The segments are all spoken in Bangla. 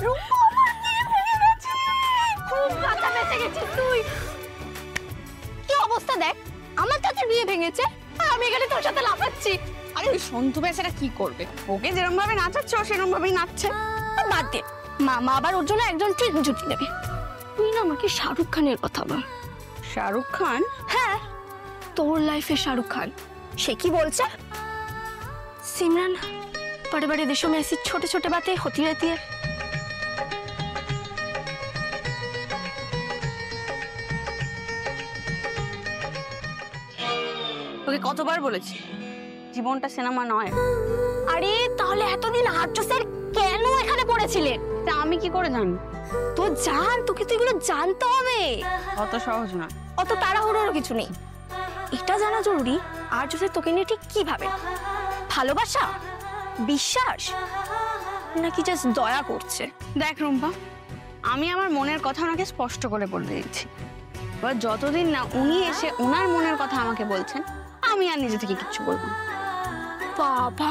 রূপা আমার বিয়ে ভেঙে গেছে। খুব কাঁচা বেঁচে গেছিস তুই। কি অবস্থা দেখ, আমার চাচার বিয়ে ভেঙেছে আর আমি এখানে তোর সাথে লাফাচ্ছি। আরে ওই সন্তু বেচারা কি করবে? ওকে যেরকম ভাবে নাচাচ্ছ সেরকম ভাবেই নাচছে। বাদ দে, মামা আবার ওর জন্য একজন ট্রিট জুটি দেবে। তুই না আমাকে শাহরুখ খানের কথা বল। শাহরুখ খান? হ্যাঁ, তোর লাইফে শাহरुख खान। সে কি বলছে? सिमरन, बड़े बड़े देशों में ऐसी छोटे छोटे बातें होती रहती है। ওকে কতবার বলেছি জীবনটা সিনেমা নয়। আরে তাহলে এতদিন আর্য স্যার কেন এখানে পড়েছিলে? তা আমি কি করে জানি? তো জান, তোকে তো এগুলো জানতে হবে। অত সহজ না। অত তাড়াহুড়োর কিছু নেই। এটা জানা জরুরি আর্য স্যার তোকে নিয়ে ঠিক কি ভাবে। ভালোবাসা, বিশ্বাস, নাকি জাস্ট দয়া করছে? দেখ রুম্পা, আমি আমার মনের কথা ওনাকে স্পষ্ট করে বলে দিয়েছি। এবার যতদিন না উনি এসে ওনার মনের কথা আমাকে বলছেন, আমি আর নিজে থেকে কিচ্ছু বলবো না। বাবা,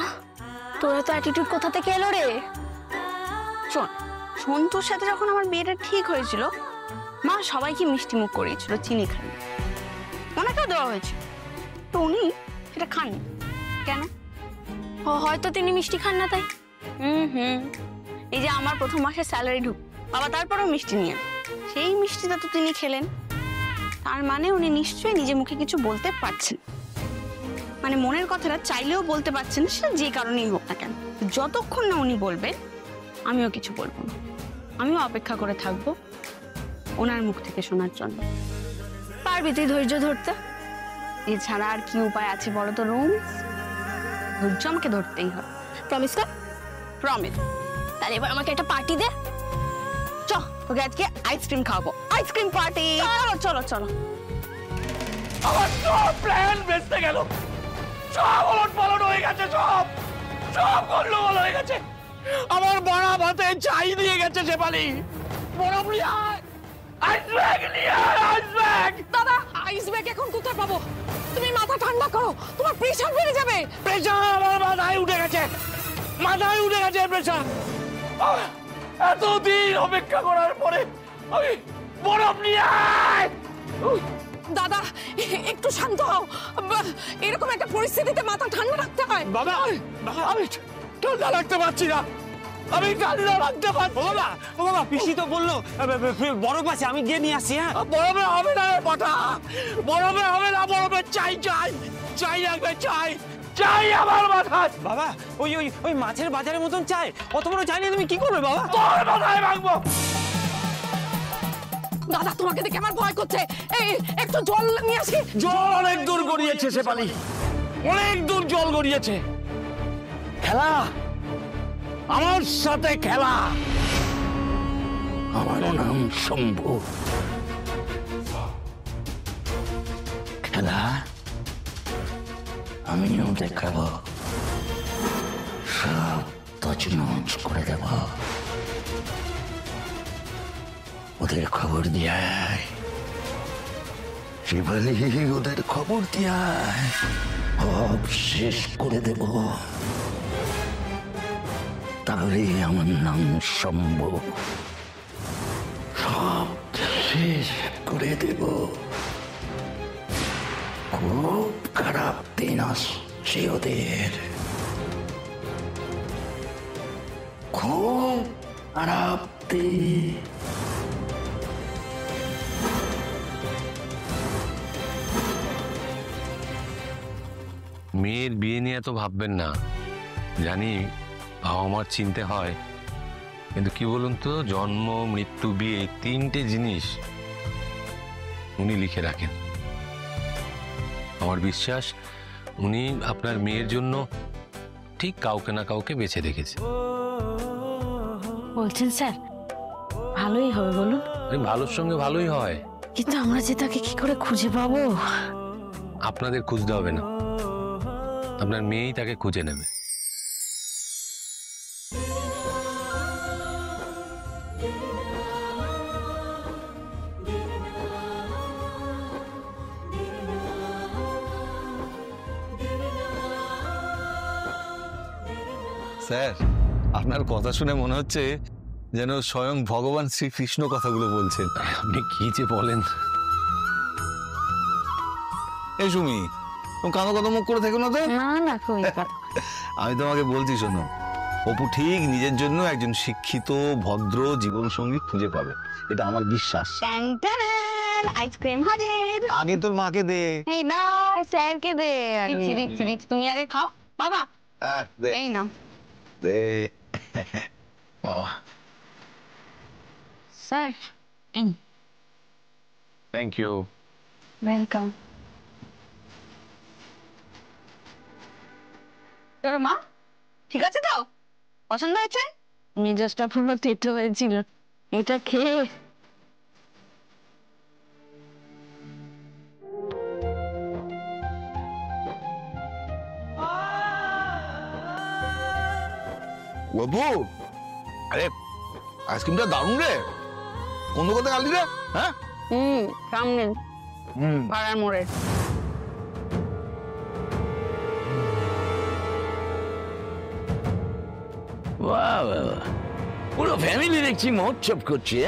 তোরা তো অ্যাটিটিউড কোথা থেকে এলো রে? শোন, সন্তুর সাথে যখন আমার বিয়েটা ঠিক হয়েছিল, মা সবাইকে মিষ্টি মুখ করিয়েছিল, চিনি খান। ওনাকেও দেওয়া হয়েছিল, তো উনি সেটা খাননি কেন? হয়তো তিনি মিষ্টি খান না তাই। এই যে আমার প্রথম মাসের স্যালারি ঢুক, বাবা তারপরেও মিষ্টি নিয়ে, সেই মিষ্টিটা তো তিনি খেলেন। তার মানে উনি নিশ্চয়ই নিজে মুখে কিছু বলতে পারছেন, মানে মনের কথাটা চাইলেও বলতে পারছেন, সেটা যে কারণেই হোক না কেন। যতক্ষণ না উনি বলবেন আমিও কিছু বলবো না, আমিও অপেক্ষা করে থাকবো ওনার মুখ থেকে শোনার জন্য। পারবি তুই ধৈর্য ধরতে? এছাড়া আর কি উপায় আছে বলো তো রুম? ধৈর্য আমাকে ধরতেই হবে। প্রমিস কর। প্রমিস। তাহলে এবার আমাকে একটা পার্টি দে। চ, তোকে আজকে আইসক্রিম খাওয়াবো, আইসক্রিম পার্টি। চলো চলো চলো। আমার সব প্ল্যান ভেস্তে গেল, সব ওলটপালট হয়ে গেছে, সব সব গন্ডগোল হয়ে গেছে। আমার বড়া ভাতে চাই দিয়ে গেছে শেফালি। বরফ নিয়ে আয়, আইস ব্যাগ নিয়ে আয়, আইস ব্যাগ। দাদা, আইস ব্যাগ এখন কোথায় পাবো? তুমি মাথা ঠান্ডা করো, তোমার প্রেসার বেড়ে যাবে। প্রেশার আমার মাথায় উঠে গেছে, মাথায় উঠে গেছে প্রেশার। এতদিন অপেক্ষা করার পরে আমি বরফ নিয়ে আয়। দাদা একটু শান্ত হও, এরকম একটা পরিস্থিতিতে মাথা ঠান্ডা রাখতে হয়। বাবা, আমি ঠান্ডা রাখতে পারছি না, আমি ঠান্ডা রাখতে পারছি না। ও বাবা, পিসি তো বললো বরফ আছে, আমি গিয়ে নিয়ে আসছি। হ্যাঁ, বরফে হবে না রে পাঠা, বরফে হবে না, বরফে চাই চাই চাই রাখবে, চাই চাই আমার মাথায়। বাবা ওই ওই ওই মাছের বাজারের মতন চাই, অত বড় চাই নিয়ে তুমি কি করবে বাবা? তোর মাথায় রাখবো। দাদা তোমাকে দেখে আমার ভয় করছে, এই একটু জল নিয়ে আসি। জল অনেক দূর গড়িয়েছে শেফালি, অনেক দূর জল গড়িয়েছে। খেলা, আমার সাথে খেলা। আমার নাম শম্ভু। খেলা আমিও দেখাবো, সব তছনছ করে দেব। ওদের খবর দিয়ে শিবালি, ওদের খবর দিয়ে সব শেষ করে দেব। তাহলে আমার নাম শম্ভু, সব শেষ করে দেব। খুব খারাপ দিন আসছে ওদের, খুব খারাপ দিন। মেয়ের বিয়ে নিয়ে তো ভাববেন না, জানি বাবা মার চিনতে হয়, কিন্তু কি বলুন তো, জন্ম মৃত্যু বিয়ে তিনটে জিনিস উনি লিখে রাখেন। আমার বিশ্বাস উনি আপনার মেয়ের জন্য ঠিক কাউকে না কাউকে বেছে রেখেছে। বলছেন স্যার ভালোই হবে বলুন? ভালোর সঙ্গে ভালোই হয়, কিন্তু আমরা যে তাকে কি করে খুঁজে পাবো? আপনাদের খুঁজতে হবে না, আপনার মেয়েই তাকে খুঁজে নেবে। স্যার, আপনার কথা শুনে মনে হচ্ছে যেন স্বয়ং ভগবান শ্রীকৃষ্ণ কথাগুলো বলছেন। আপনি কি যে বলেন। এই সুমি, তুমি কাঁদো কাঁদো মুখ করে থেকো না তো। না না কই আমি তোমাকে বলছি, শোনো, অপু ঠিক নিজের জন্য একজন শিক্ষিত ভদ্র জীবন সঙ্গী খুঁজে পাবে, এটা আমার বিশ্বাস। আইসক্রিম হাজির। আগে তোর মাকে দে। এই না স্যারকে দে। তুমি আগে খাও বাবা। দে এই না দে। স্যার। Thank you. ওয়েলকাম। তোর মা ঠিক আছে তো? পছন্দ হয়েছে? মেজাজটা পুরো তেতো হয়েছিল এটা খেয়ে। অপু, আরে আইসক্রিমটা দারুণ রে। কোন দোকানে আনলি রে? হ্যাঁ, সামনে পাড়ার মোড়ে। বাহ বাহ, পুরো ফ্যামিলি দেখছি মহোৎসব করছে।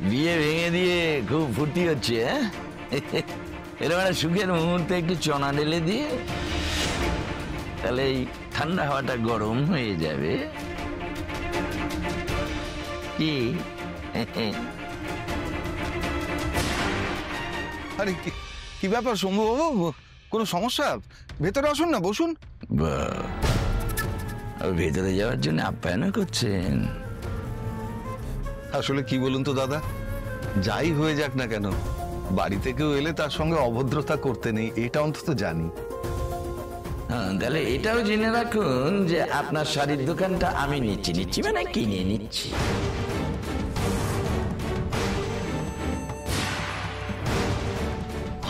বিয়ে ভেঙে দিয়ে খুব ফুর্তি হচ্ছে। এরকম একটা সুখের মুহূর্তে একটু চনা ঢেলে দিয়ে, তাহলে এই ঠান্ডা হাওয়াটা গরম হয়ে যাবে। কি আরে কি ব্যাপার শম্ভু বাবু, কোনো সমস্যা? ভেতরে আসুন না, বসুন। ভেতরে যাওয়ার জন্য আপ্যায়ন করছেন? আসলে কি বলুন তো দাদা, যাই হয়ে যাক না কেন, বাড়ি থেকেও এলে তার সঙ্গে অভদ্রতা করতে নেই, এটা অন্তত জানি। তাহলে এটাও জেনে রাখুন যে আপনার শাড়ির দোকানটা আমি নিচ্ছি মানে কিনে নিচ্ছি।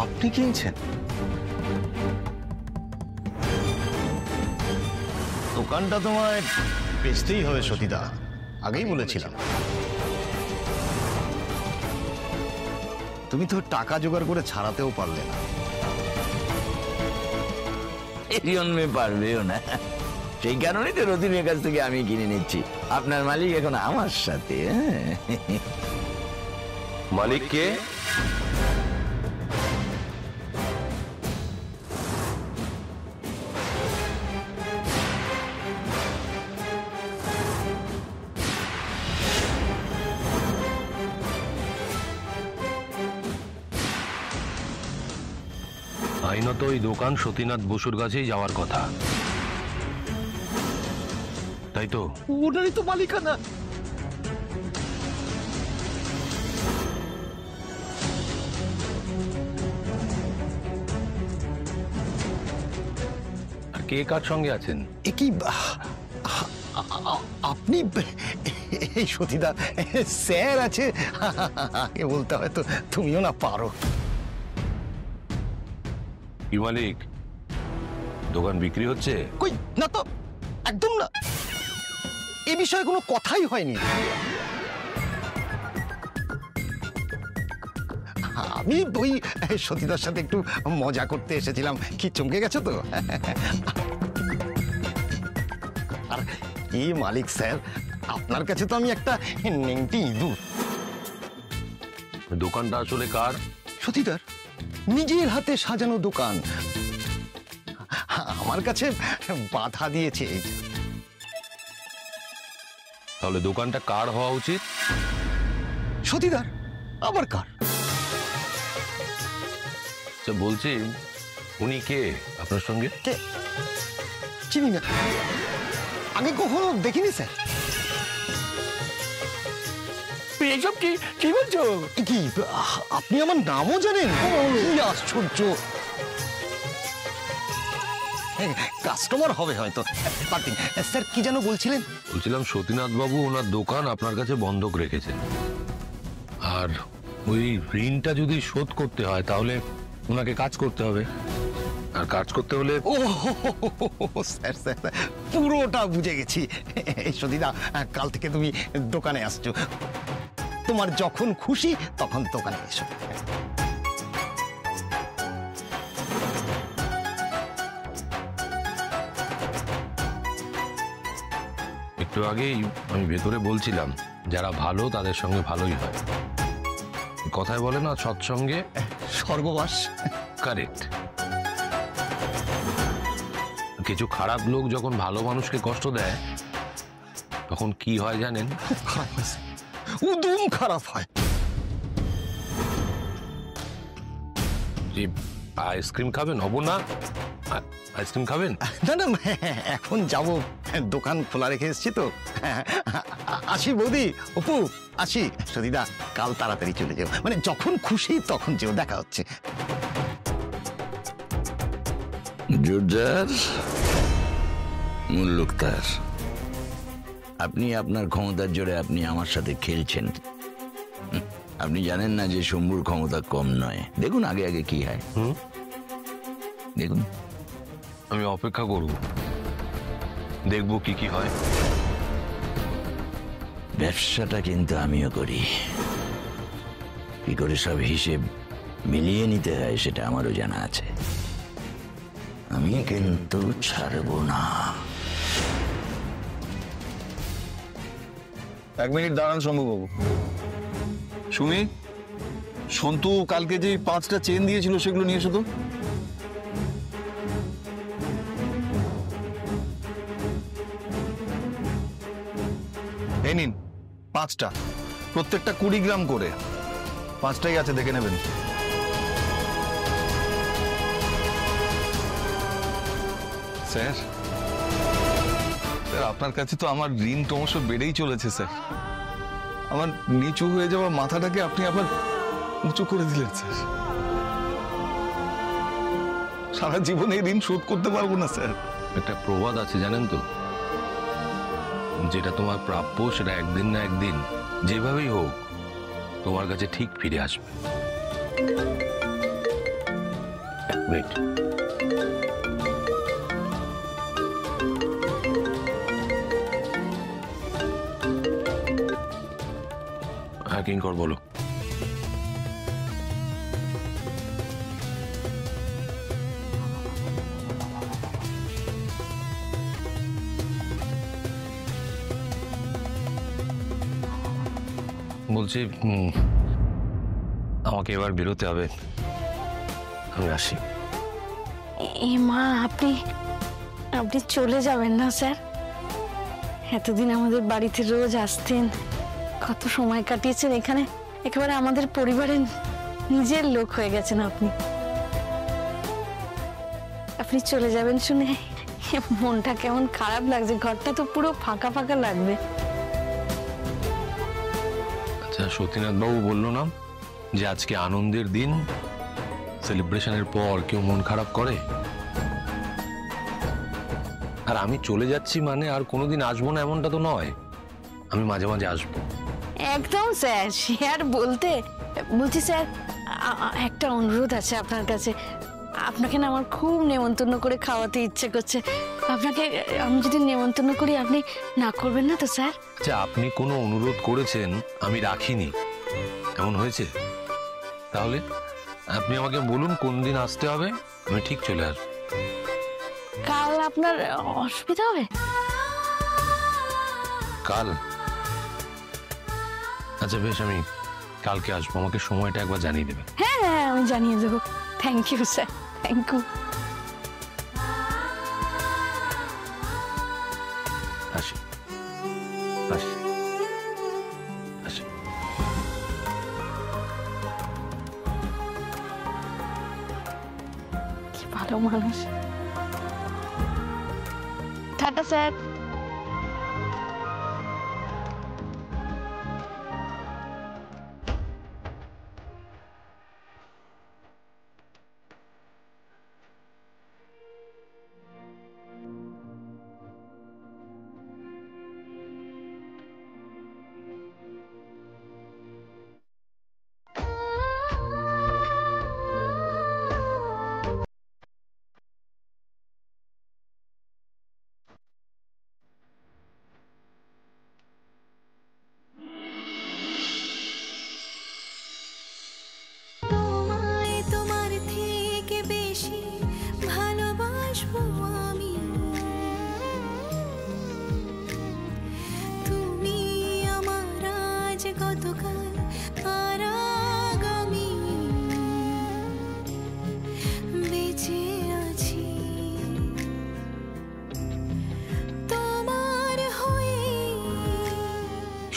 আপনি কিনছেন? দোকানটা তোমায় বেচতেই হবে সতীদা, আগেই বলেছিলাম। তুমি তো টাকা জোগাড় করে ছাড়াতেও পারলে না। এই জন্মে পারবেও না, সেই কারণেই তো রতিনের কাছ থেকে আমি কিনে নিচ্ছি। আপনার মালিক এখন আমার সাথে। মালিক কে? আইনত ওই দোকান সতীনাথ বসুর কাছেই যাওয়ার কথা, তাই তো? ওটারই তো মালিকানা। আর কে কার সঙ্গে আছেন? কি আপনি এই সতীদা, স্যার আছে, আগে বলতে হয়তো তুমিও না পারো। কি মালিক, দোকান বিক্রি হচ্ছে? কই না তো, একদম না, এ বিষয়ে কোনো কথাই হয়নি। আমি ওই সতীদার সাথে একটু মজা করতে এসেছিলাম। কি চমকে গেছো তো? আর কি মালিক স্যার, আপনার কাছে তো আমি একটা নেংটি ইঁদুর। দোকানটা আসলে কার? সতীদার, নিজের হাতে সাজানো দোকান, আমার কাছে বাধা দিয়েছে। তাহলে দোকানটা কার হওয়া উচিত? সতীদার, আবার কার? বলছি, উনি কে আপনার সঙ্গে? কে? চিনি না, আগে কখনো দেখিনি স্যার। এইসব কি বলছো? কি আপনি আমার নামও জানেন? কি আশ্চর্য! কাস্টমার হবে হয়তো। স্যার কি যেন বলছিলেন? বলছিলাম সতীনাথ বাবু ওনার দোকান আপনার কাছে বন্ধক রেখেছেন, আর ওই ঋণটা যদি শোধ করতে হয় তাহলে ওনাকে কাজ করতে হবে, আর কাজ করতে হলে ও স্যার স্যার, পুরোটা বুঝে গেছি। এই সতীদা, কাল থেকে তুমি দোকানে আসছো, তোমার যখন খুশি তখন দোকানে এসো। একটু আগেই আমি ভেতরে বলছিলাম, যারা ভালো তাদের সঙ্গে ভালোই হয়। কথায় বলে না, সৎসঙ্গে স্বর্গবাস। কারেক্ট। কিছু খারাপ লোক যখন ভালো মানুষকে কষ্ট দেয় তখন কি হয় জানেন? খুব খারাপ হয়, উদম খারাপ হয়। যে আইসক্রিম খাবেন? হব না, আইসক্রিম খাবেন? না না, এখন যাব, দোকান খোলা রেখে এসেছি তো। আসি বৌদি, অপু, আসি। সদিদা, কাল তাড়াতাড়ি চলে যাও, মানে যখন খুশি তখন যেও, দেখা হচ্ছে। জোরদার মুল্লুকতার, আপনি আপনার ক্ষমতার জোরে আপনি আমার সাথে খেলছেন। আপনি জানেন না যে শম্ভুর ক্ষমতা কম নয়। দেখুন আগে আগে কি হয়, দেখুন। আমি অপেক্ষা করব, দেখবো কি কি হয়। ব্যবসাটা কিন্তু আমিও করি, কি করে সব হিসেব মিলিয়ে নিতে হয় সেটা আমারও জানা আছে। আমি কিন্তু ছাড়বো না। 1 মিনিট দাঁড়ান শম্ভুবাবু। সুমি, সন্তু কালকে যে 5টা চেন দিয়েছিল সেগুলো নিয়ে এসো তো। এই নিন 5টা, প্রত্যেকটা 20 গ্রাম করে। 5টাই আছে, দেখে নেবেন। স্যার, স্যার আপনার কাছে তো আমার ঋণ ক্রমশ বেড়েই চলেছে স্যার। আমার নিচু হয়ে যাওয়া মাথাটাকে আপনি আবার উঁচু করে দিলেন স্যার। সারা জীবনে এই ঋণ শোধ করতে পারবো না স্যার। একটা প্রবাদ আছে জানেন তো, যেটা তোমার প্রাপ্য সেটা একদিন না একদিন যেভাবেই হোক তোমার কাছে ঠিক ফিরে আসবে। Wait. হ্যাঁ কিঙ্কর, বলো। বলছি আমাকে এবার বেরোতে হবে, আমি আসি। এ মা, আপনি আপনি চলে যাবেন না স্যার? এতদিন আমাদের বাড়িতে রোজ আসতেন, কত সময় কাটিয়েছেন এখানে, একেবারে আমাদের পরিবারের নিজের লোক হয়ে গেছেন আপনি। আপনি চলে যাবেন শুনে মনটা কেমন খারাপ লাগছে, ঘরটা তো পুরো ফাঁকা ফাঁকা লাগবে। আচ্ছা, সতীনাথ বাবু বললো না যে আজকে আনন্দের দিন, সেলিব্রেশনের পর কেউ মন খারাপ করে? আর আমি চলে যাচ্ছি মানে আর কোনোদিন আসবো না এমনটা তো নয়, আমি মাঝে মাঝে আসবো। একদম স্যার, সে আর বলতে। বলছি স্যার, একটা অনুরোধ আছে আপনার কাছে। আপনাকে না আমার খুব নেমন্তন্ন করে খাওয়াতে ইচ্ছে করছে। আপনাকে আমি যদি নেমন্তন্ন করি আপনি না করবেন না তো স্যার? আচ্ছা, আপনি কোনো অনুরোধ করেছেন আমি রাখিনি, এমন হয়েছে? তাহলে আপনি আমাকে বলুন কোন দিন আসতে হবে, আমি ঠিক চলে আসবো। কাল আপনার অসুবিধা হবে? কাল? আচ্ছা বেশ, আমি কালকে আসবো, আমাকে সময়টা একবার জানিয়ে দেবেন। হ্যাঁ হ্যাঁ, আমি জানিয়ে দেবো। Thank you sir, thank you. আসি আসি আসি। কি ভালো মানুষ। Tata sir.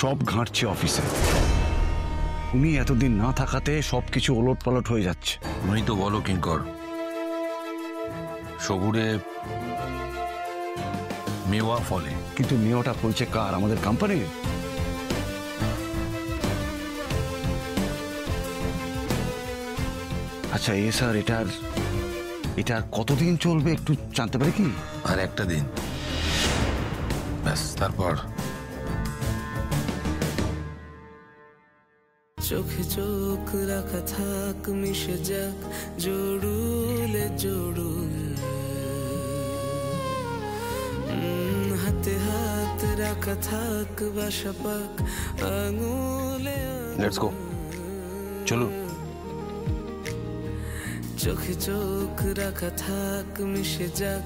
সব ঘাঁটছে অফিসে। উনি এতদিন না থাকাতে সবকিছু ওলট পালট হয়ে যাচ্ছে। তুমি তো বলো কিঙ্কর, সবুরে মেওয়া ফলে, কিন্তু মেয়েটা ফলছে কার? আমাদের কোম্পানির। আচ্ছা স্যার, এটা কতদিন চলবে একটু জানতে পারি কি? আর একটা দিন ব্যাস, তারপর চোখে চোখ রাখা থাক, মিশে যাক জড়ুলে জড়ুল, হাতে হাত রাখা থাক, বাসা পাক আঙুলে। লেটস গো, চলো। চোখে চোখ রাখা থাক, মিশে যাক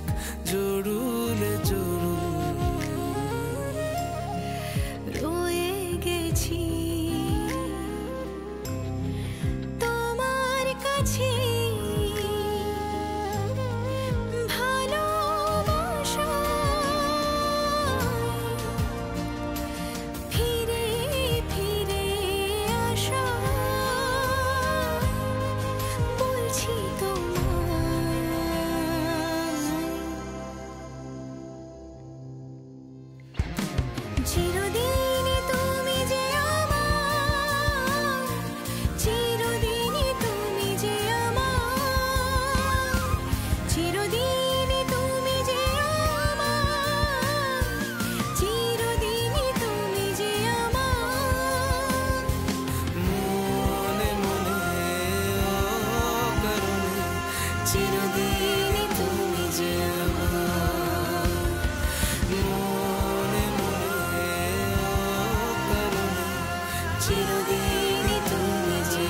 জড়ুলে জড়ুল, রয়ে গেছি তোমার কাছে, ভালোবাসা ফিরে ফিরে আসা, বলছি চিরদিনই তুমি যে আমার, চিরদিনই তুমি যে আমার, চিরদিনই তুমি যে আমার, চিরদিনই তুমি যে আমার। মনে মনে অকারণে চিরদিনই তুমি যে আমার, মনে মনে অকারণে চিরদিনই তুমি যে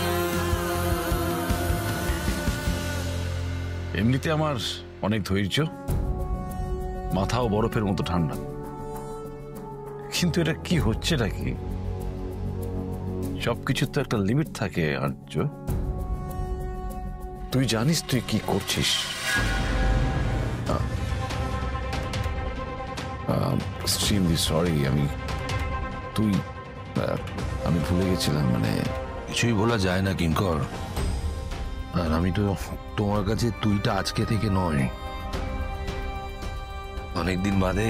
এমনিতে আমার অনেক ধৈর্য, মাথাও বরফের মতো ঠান্ডা, কিন্তু এটা কি হচ্ছে নাকি? সবকিছুর তো একটা লিমিট থাকে আর্য। তুই জানিস তুই কি করছিস। এক্সট্রিমলি সরি, আমি ভুলে গেছিলাম। মানে কিছুই বলা যায় না কিঙ্কর, আর আমি তো তোমার কাছে তুইটা আজকে থেকে নয়, অনেকদিন বাদে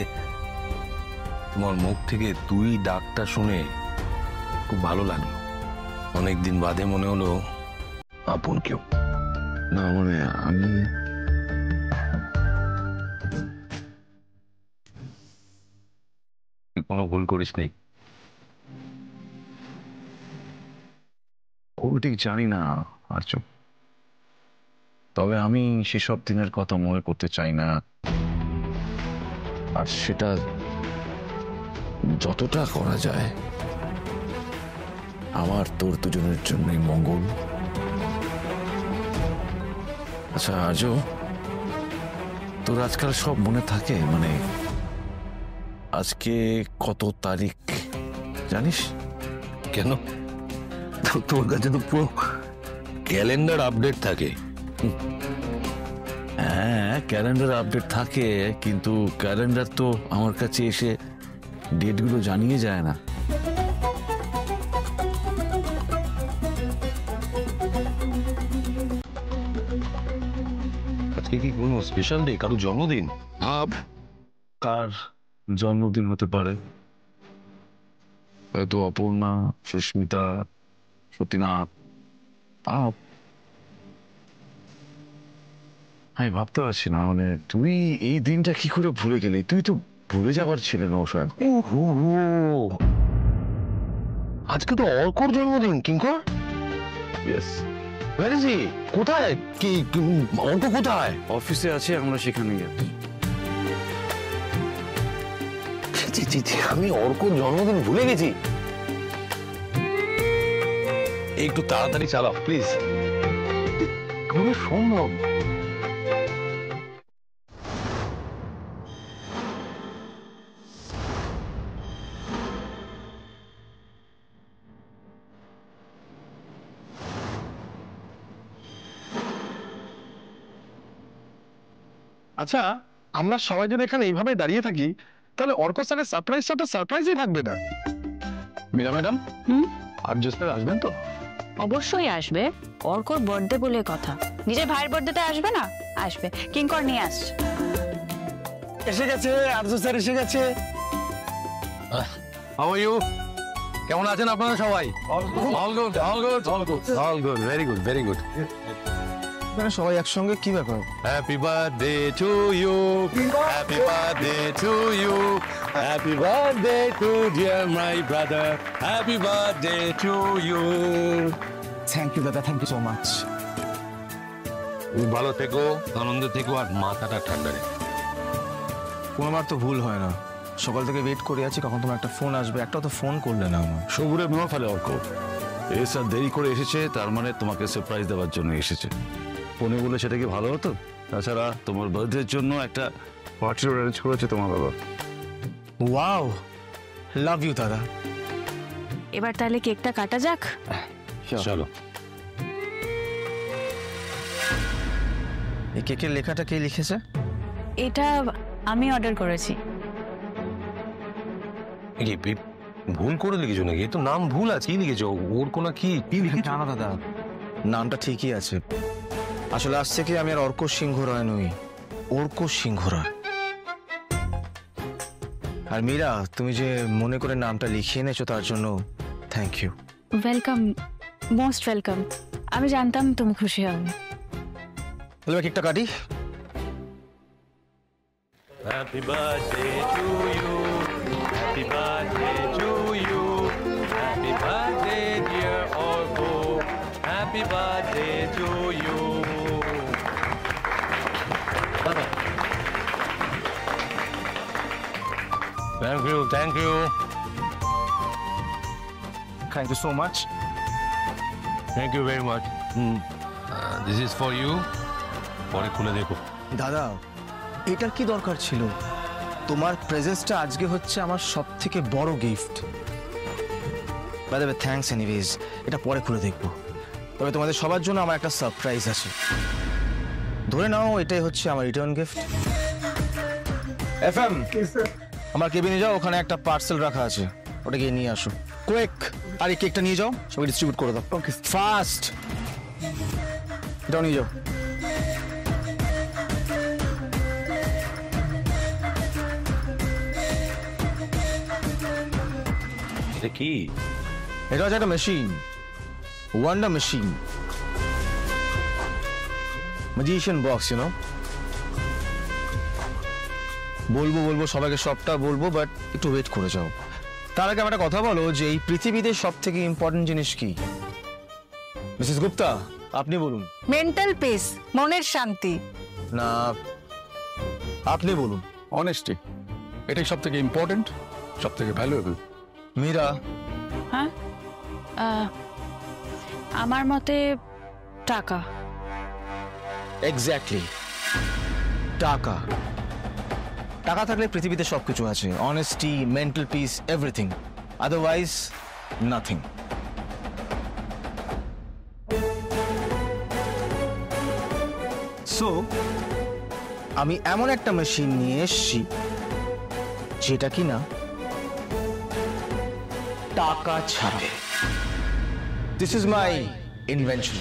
তোমার মুখ থেকে তুই ডাকটা শুনে খুব ভালো লাগলো। অনেকদিন বাদে মনে হলো আপন কেউ। না মানে আমি কোনো ভুল করিস নি। ঠিক জানি না আর্য, তবে আমি সেসব দিনের কথা মনে করতে চাই না, আর সেটা যতটা করা যায় আমার তোর দুজনের জন্যই মঙ্গল। আচ্ছা আর্য, তোর আজকাল সব মনে থাকে? মানে আজকে কত তারিখ জানিস? কেন, তোর কাছে তো পুরো ক্যালেন্ডার আপডেট থাকে। হ্যাঁ ক্যালেন্ডার আপডেট থাকে, কিন্তু ক্যালেন্ডার তো আমার কাছে এসে ডেটগুলো জানিয়ে যায় না। আজকে কি কোনো স্পেশাল ডে, কারো জন্মদিন? কার জন্মদিন হতে পারে? হয়তো অপর্ণা, সুস্মিতা, সতীনাথ। আমি ভাবতে পারছি না, মানে তুই এই দিনটা কি করে ভুলে গেলি? তুই তো ভুলে যাবার ছিলে নৌসাদ। আজকে তো অর্কর জন্মদিন কিঙ্কর। ইয়েস। Where is he? কোথায়? কি অর্ক কোথায়? অফিসে আছে, আমরা সেখানে যাচ্ছি। আমি অর্কর জন্মদিন ভুলে গেছি। একটু তাড়াতাড়ি চালাও প্লিজ। কিভাবে সম্ভব? আচ্ছা, আমরা সবাই যদি এখানে এইভাবে দাঁড়িয়ে থাকি, তাহলে অর্ক স্যারের সারপ্রাইজটা সারপ্রাইজই থাকবে না। মীরা ম্যাডাম আর্য স্যার আসবেন তো? অবশ্যই আসবে, অর্কর বার্থডে বলে কথা। নিজের ভাইয়ের বার্থডেতে আসবে না? আসবে, কিঙ্কর নিয়ে আসছে। এসে গেছে আর্য স্যার, এসে গেছে। How are you? কেমন আছেন আপনারা সবাই? All good, all good, all good, all good, very good, very good. মানে সবাই একসঙ্গে, কি ব্যাপার? Happy birthday to you, happy birthday to you, happy birthday to dear my brother, happy birthday to you. Thank you দাদা, থ্যাংক ইউ সো মাচ। ভালো থেকো, আনন্দ থেকো, আর মাথাটা ঠান্ডা রেখো। কোনোবার তো ভুল হয় না, সকাল থেকে ওয়েট করে আছি কখন তোমার একটা ফোন আসবে, একটাও তো ফোন করলে না আমার। সবুরে নোয়া ফেলে অর্ক, এ স্যার দেরি করে এসেছে, তার মানে তোমাকে সারপ্রাইজ দেওয়ার জন্য এসেছে। ফোনে বলে সেটা কি ভালো হতো? তাছাড়া তোমার বার্থডের জন্য একটা পার্টি অ্যারেঞ্জ করেছে তোমার বাবা। ওয়াও, লাভ ইউ দাদা। এবার তাহলে কেকটা কাটা যাক। চলো। এই কেকের লেখাটা কে লিখেছে? এটা আমি অর্ডার করেছি। ভুল করে লিখেছো নাকি? তো নাম ভুল আছে, কি লিখেছো? ওর কোনো কি না না দাদা, নামটা ঠিকই আছে। আসলে আসছে কি, আমি আর অর্ক সিংহ রায় নই, অর্ক সিংহ রায়। আর মীরা, তুমি যে মনে করে নামটা লিখিয়ে এনেছো তার জন্য thank you. Welcome, most welcome. আমি জানতাম তুমি খুশি হবে। তাহলে কেকটা কাটি। Happy birthday to you, happy birthday to you, happy birthday dear Arko, happy birthday to you. Thank you, thank you. Thank you so much. Thank you very much. This is for you. পরে খুলে দেখো। দাদা, এটার কি দরকার ছিল? তোমার প্রেজেন্সটা আজকে হচ্ছে আমার সবথেকে বড় gift. By the way, thanks anyways. এটা পরে খুলে দেখবো। তবে তোমাদের সবার জন্য আমার একটা সারপ্রাইজ আছে। ধরে নাও এটাই হচ্ছে আমার রিটার্ন গিফট। এফএম, আমার কেবিনে যাও, ওখানে একটা পার্সেল রাখা আছে, ওটা গিয়ে নিয়ে আসো কুইক। আর এই কেকটা নিয়ে যাও, সবাই ডিস্ট্রিবিউট করে দাও। Okay, fast. এটাও নিয়ে যাও। এটা কি? এটা হচ্ছে একটা machine, wonder machine, magician box, you know. বলবো সবাইকে সবটা বলবো, বাট একটু ওয়েট করে যাও। তার আগে আমার একটা কথা বলো, যে এই পৃথিবীতে সব থেকে ইম্পর্টেন্ট জিনিস কি? মিসেস গুপ্তা, আপনি বলুন। মেন্টাল পিস, মনের শান্তি। না, আপনি বলুন। অনেস্টি, এটাই সব থেকে ইম্পর্টেন্ট, সব থেকে ভ্যালুয়েবল। মীরা? হ্যাঁ, আমার মতে টাকা। এক্স্যাক্টলি, টাকা। টাকা থাকলে পৃথিবীতে সবকিছু আছে, honesty, mental peace, everything. Otherwise nothing. So আমি এমন একটা মেশিন নিয়ে এসেছি যেটা কিনা টাকা ছাড়ে। This is my invention.